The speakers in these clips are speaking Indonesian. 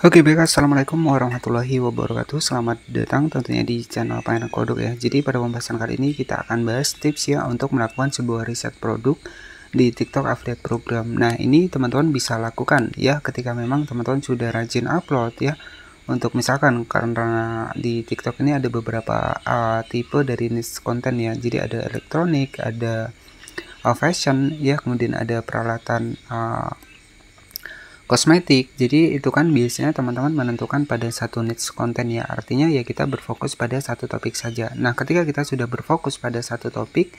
Oke baik, assalamualaikum warahmatullahi wabarakatuh. Selamat datang tentunya di channel Pangeran Kodok ya. Jadi pada pembahasan kali ini kita akan bahas tips ya untuk melakukan sebuah riset produk di TikTok Affiliate Program. Nah ini teman-teman bisa lakukan ya ketika memang teman-teman sudah rajin upload ya. Untuk misalkan karena di TikTok ini ada beberapa tipe dari niche konten ya. Jadi ada elektronik, ada fashion ya, kemudian ada peralatan kosmetik. Jadi itu kan biasanya teman-teman menentukan pada satu niche konten ya, artinya ya kita berfokus pada satu topik saja. Nah ketika kita sudah berfokus pada satu topik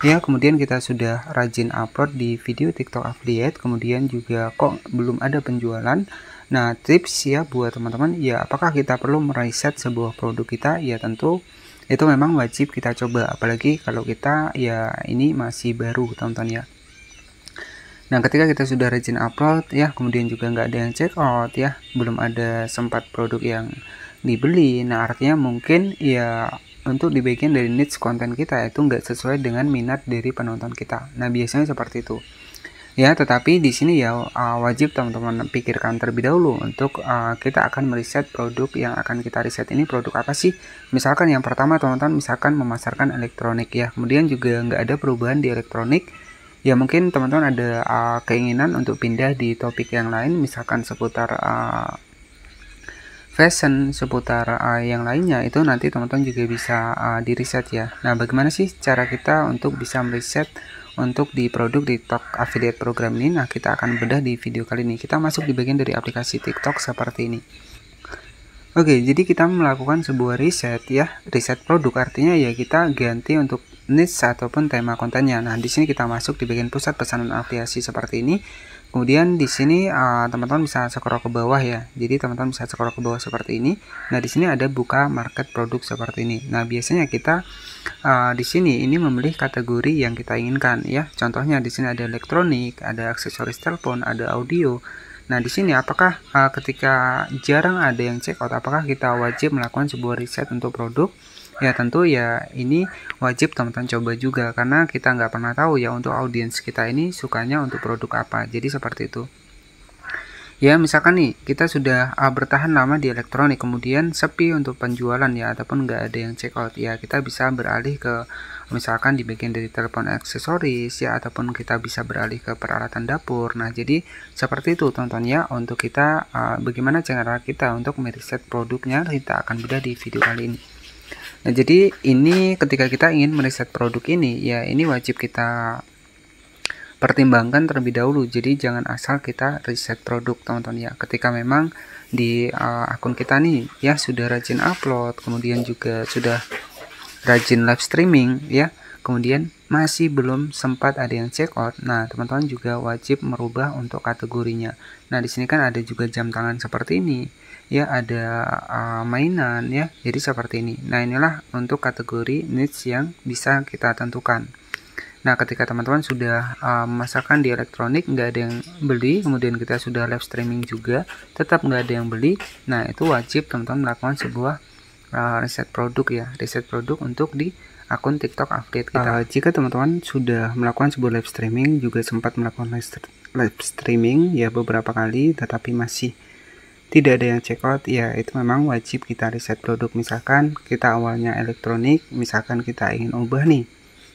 ya, kemudian kita sudah rajin upload di video TikTok affiliate, kemudian juga kok belum ada penjualan. Nah tips ya buat teman-teman ya, apakah kita perlu meriset sebuah produk kita? Ya tentu itu memang wajib kita coba, apalagi kalau kita ya ini masih baru teman-teman ya. Nah ketika kita sudah rajin upload ya, kemudian juga nggak ada yang check out ya, belum ada sempat produk yang dibeli, nah artinya mungkin ya untuk di bagian dari niche konten kita itu nggak sesuai dengan minat dari penonton kita. Nah biasanya seperti itu ya, tetapi di sini ya wajib teman-teman pikirkan terlebih dahulu untuk kita akan meriset produk yang akan kita riset ini produk apa sih. Misalkan yang pertama teman-teman misalkan memasarkan elektronik ya, kemudian juga nggak ada perubahan di elektronik ya, mungkin teman-teman ada keinginan untuk pindah di topik yang lain, misalkan seputar fashion, seputar yang lainnya, itu nanti teman-teman juga bisa di riset ya. Nah bagaimana sih cara kita untuk bisa meriset untuk di produk di TikTok affiliate program ini? Nah kita akan bedah di video kali ini. Kita masuk di bagian dari aplikasi TikTok seperti ini. Oke, jadi kita melakukan sebuah riset ya, riset produk artinya ya kita ganti untuk niche ataupun tema kontennya. Nah, di sini kita masuk di bagian pusat pesanan afiliasi seperti ini. Kemudian di sini teman-teman bisa scroll ke bawah ya. Jadi teman-teman bisa scroll ke bawah seperti ini. Nah, di sini ada buka market produk seperti ini. Nah, biasanya kita di sini ini memilih kategori yang kita inginkan ya. Contohnya di sini ada elektronik, ada aksesoris telepon, ada audio. Nah, di sini apakah ketika jarang ada yang check out, apakah kita wajib melakukan sebuah riset untuk produk? Ya tentu ya ini wajib teman-teman coba juga, karena kita nggak pernah tahu ya untuk audiens kita ini sukanya untuk produk apa. Jadi seperti itu. Ya misalkan nih kita sudah bertahan lama di elektronik, kemudian sepi untuk penjualan ya, ataupun nggak ada yang check out ya, kita bisa beralih ke misalkan di bagian dari telepon aksesoris ya, ataupun kita bisa beralih ke peralatan dapur. Nah jadi seperti itu teman-teman ya, untuk kita bagaimana cara kita untuk meriset produknya, kita akan bedah di video kali ini. Nah jadi ini ketika kita ingin meriset produk ini ya, ini wajib kita pertimbangkan terlebih dahulu. Jadi jangan asal kita riset produk teman-teman ya, ketika memang di akun kita nih ya sudah rajin upload, kemudian juga sudah rajin live streaming ya, kemudian masih belum sempat ada yang check out. Nah teman-teman juga wajib merubah untuk kategorinya. Nah di sini kan ada juga jam tangan seperti ini ya, ada mainan ya, jadi seperti ini. Nah inilah untuk kategori niche yang bisa kita tentukan. Nah ketika teman-teman sudah memasarkan di elektronik, nggak ada yang beli, kemudian kita sudah live streaming juga tetap nggak ada yang beli, nah itu wajib teman-teman melakukan sebuah riset produk ya, riset produk untuk di akun TikTok affiliate kita. Jika teman-teman sudah melakukan sebuah live streaming, juga sempat melakukan live streaming ya beberapa kali, tetapi masih tidak ada yang check out ya, itu memang wajib kita riset produk. Misalkan kita awalnya elektronik, misalkan kita ingin ubah nih,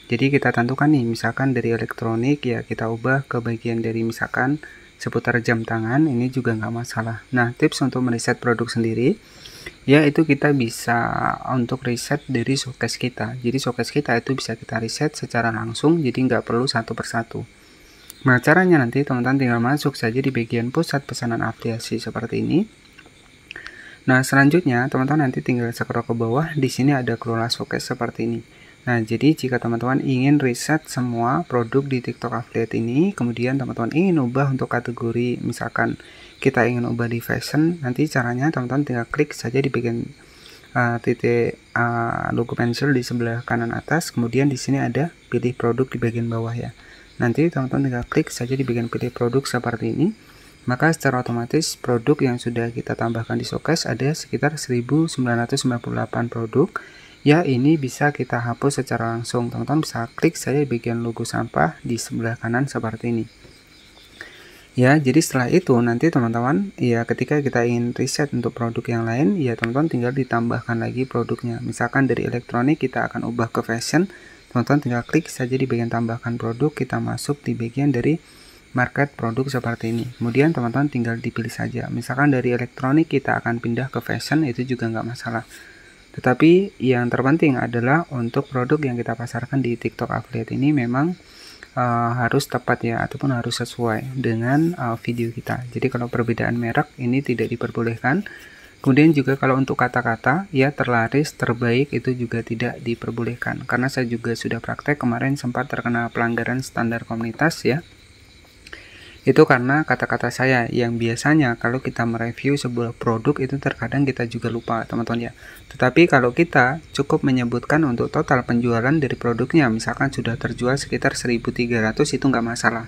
jadi kita tentukan nih misalkan dari elektronik ya kita ubah ke bagian dari misalkan seputar jam tangan, ini juga nggak masalah. Nah tips untuk meriset produk sendiri ya, itu kita bisa untuk riset dari showcase kita. Jadi showcase kita itu bisa kita riset secara langsung, jadi nggak perlu satu persatu. Nah caranya nanti teman-teman tinggal masuk saja di bagian pusat pesanan afiliasi seperti ini. Nah selanjutnya teman-teman nanti tinggal scroll ke bawah, di sini ada kelola showcase seperti ini. Nah jadi jika teman-teman ingin riset semua produk di TikTok affiliate ini, kemudian teman-teman ingin ubah untuk kategori, misalkan kita ingin ubah di fashion, nanti caranya teman-teman tinggal klik saja di bagian titik logo pensil di sebelah kanan atas, kemudian di sini ada pilih produk di bagian bawah ya. Nanti teman-teman tinggal klik saja di bagian pilih produk seperti ini, maka secara otomatis produk yang sudah kita tambahkan di showcase ada sekitar 1998 produk ya ini bisa kita hapus secara langsung. Teman-teman bisa klik saja di bagian logo sampah di sebelah kanan seperti ini. Ya, jadi setelah itu nanti teman-teman, ya ketika kita ingin riset untuk produk yang lain, ya teman-teman tinggal ditambahkan lagi produknya. Misalkan dari elektronik kita akan ubah ke fashion, teman-teman tinggal klik saja di bagian tambahkan produk, kita masuk di bagian dari market produk seperti ini. Kemudian teman-teman tinggal dipilih saja. Misalkan dari elektronik kita akan pindah ke fashion, itu juga nggak masalah. Tetapi yang terpenting adalah untuk produk yang kita pasarkan di TikTok Affiliate ini memang harus tepat ya, ataupun harus sesuai dengan video kita. Jadi kalau perbedaan merek ini tidak diperbolehkan. Kemudian juga kalau untuk kata-kata ya terlaris, terbaik itu juga tidak diperbolehkan. Karena saya juga sudah praktek kemarin sempat terkena pelanggaran standar komunitas ya. Itu karena kata-kata saya yang biasanya kalau kita mereview sebuah produk itu terkadang kita juga lupa teman-teman ya. Tetapi kalau kita cukup menyebutkan untuk total penjualan dari produknya, misalkan sudah terjual sekitar 1.300 itu nggak masalah.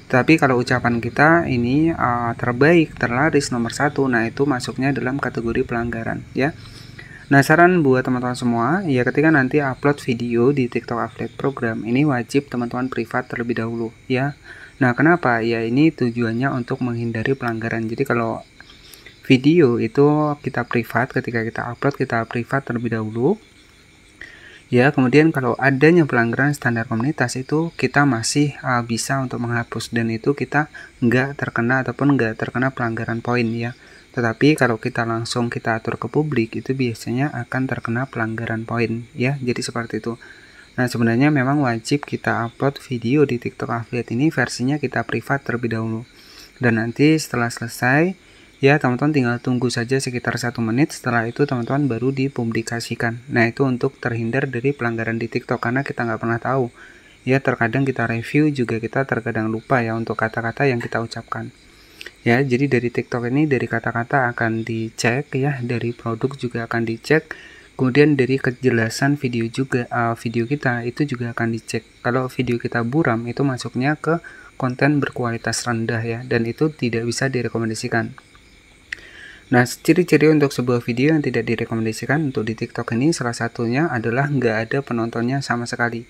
Tapi kalau ucapan kita ini terbaik, terlaris, nomor 1, nah itu masuknya dalam kategori pelanggaran ya. Nah saran buat teman-teman semua, ya ketika nanti upload video di TikTok Affiliate Program ini wajib teman-teman privat terlebih dahulu ya. Nah kenapa? Ya ini tujuannya untuk menghindari pelanggaran. Jadi kalau video itu kita privat, ketika kita upload kita privat terlebih dahulu ya. Kemudian kalau adanya pelanggaran standar komunitas itu kita masih bisa untuk menghapus, dan itu kita nggak terkena ataupun nggak terkena pelanggaran poin ya. Tetapi kalau kita langsung kita atur ke publik itu biasanya akan terkena pelanggaran poin ya. Jadi seperti itu. Nah sebenarnya memang wajib kita upload video di TikTok Affiliate ini versinya kita privat terlebih dahulu. Dan nanti setelah selesai ya teman-teman tinggal tunggu saja sekitar 1 menit, setelah itu teman-teman baru dipublikasikan. Nah itu untuk terhindar dari pelanggaran di TikTok, karena kita nggak pernah tahu ya, terkadang kita review juga kita terkadang lupa ya untuk kata-kata yang kita ucapkan ya. Jadi dari TikTok ini dari kata-kata akan dicek ya, dari produk juga akan dicek. Kemudian dari kejelasan video juga, video kita itu juga akan dicek. Kalau video kita buram itu masuknya ke konten berkualitas rendah ya, dan itu tidak bisa direkomendasikan. Nah ciri-ciri untuk sebuah video yang tidak direkomendasikan untuk di TikTok ini salah satunya adalah nggak ada penontonnya sama sekali.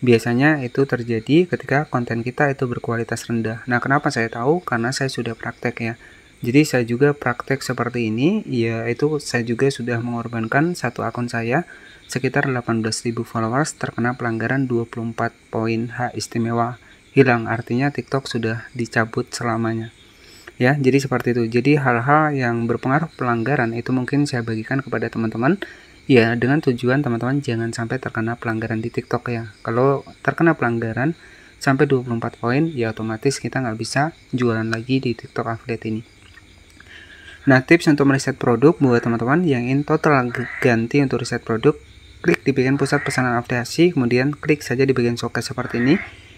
Biasanya itu terjadi ketika konten kita itu berkualitas rendah. Nah kenapa saya tahu? Karena saya sudah praktek ya. Jadi saya juga praktek seperti ini, yaitu saya juga sudah mengorbankan satu akun saya sekitar 18.000 followers terkena pelanggaran 24 poin hak istimewa hilang, artinya TikTok sudah dicabut selamanya. Ya, jadi seperti itu. Jadi hal-hal yang berpengaruh pelanggaran itu mungkin saya bagikan kepada teman-teman ya, dengan tujuan teman-teman jangan sampai terkena pelanggaran di TikTok ya. Kalau terkena pelanggaran sampai 24 poin ya otomatis kita nggak bisa jualan lagi di TikTok Affiliate ini. Nah tips untuk meriset produk buat teman-teman yang ingin total ganti untuk riset produk, klik di bagian pusat pesanan afiliasi, kemudian klik saja di bagian showcase seperti ini.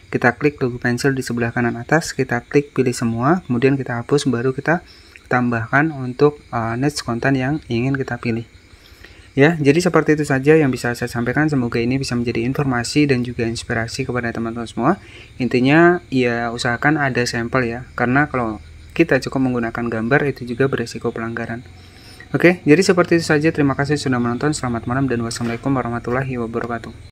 Kita klik logo pensil di sebelah kanan atas, kita klik pilih semua, kemudian kita hapus, baru kita tambahkan untuk niche konten yang ingin kita pilih. Ya, jadi seperti itu saja yang bisa saya sampaikan. Semoga ini bisa menjadi informasi dan juga inspirasi kepada teman-teman semua. Intinya ya usahakan ada sampel ya, karena kalau kita cukup menggunakan gambar itu juga beresiko pelanggaran. Oke, jadi seperti itu saja. Terima kasih sudah menonton. Selamat malam dan wassalamualaikum warahmatullahi wabarakatuh.